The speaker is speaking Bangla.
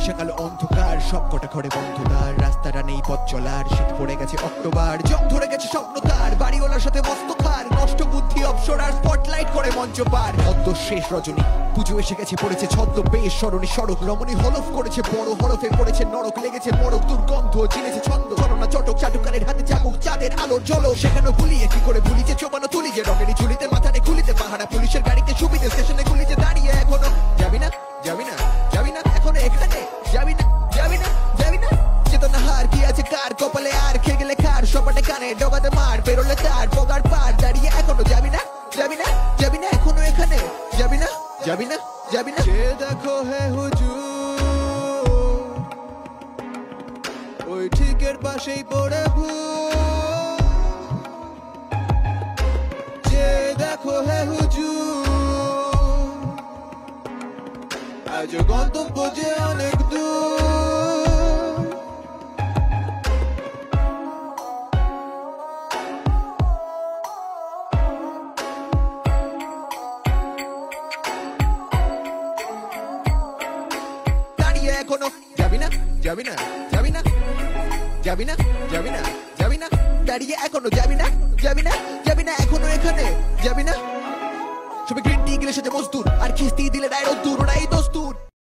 সকাল অন্ধকার, সব কটা ঘরে বন্ধ দ্বার, রাস্তাটা নেই পথ চলার, শীত পড়ে গেছে অক্টোবর, জং ধরে গেছে স্বপ্ন তার, বাড়িওয়ালার সাথে মস্ত খার, নষ্ট বুদ্ধি অপসর আর স্পটলাইট করে মঞ্চ পার। অদ্য শেষ রজনী, পুজো এসে গেছে, পড়েছে ছদ্ম বেশ স্মরণী সড়ক, রমণী হলফ করেছে বড় হরফে, পড়েছে নরক, লেগেছে মরক দুর্গন্ধ, চিনেছে ছন্দ, ছলনা চটক চাটুকারের হাতে চাকুক, চাঁদের আলোর জল সেখানে ভুলিয়ে কি করে ভুলিছে চোবানো তুলি, যে রঙেরই ঝুলিতে মাথানে খুলিতে পাহারা, পুলিশের গাড়িতে সুবিধে, স্টেশনে গুলিতে দাঁড়িয়ে এখনো যাবি না যাবি না যাবি না, এখনো এখানে যাবি না যাবি না যাবি না, চেতনা হার কি আছে কার কপালে, আর খেয়ে গেলে খার সপাটে কানে ডগাতে মার, বেরোলে তার পগার পার, দাঁড়িয়ে এখনো যাবি না যাবি না যাবি না, এখনো এখানে যাবি না যাবি না যাবি না। সে দেখো হে হুজুর, ওই ঠিকের পাশেই পড়ে ভূত, যে দেখো হে হুজুর, আজ গন্তব্য যে অনেক দূর। এখনো যাবি না যাবি না যাবি না যাবি না যাবি না যাবি না, দাঁড়িয়ে এখনো যাবি না যাবি না যাবি না, এখনো এখানে যাবি না। সবে গ্রিন টি গেলে সেটা মজদুর, আর খিস্তি দিলে ডায় রোদ্দুর, ওরাই দোস্তুর।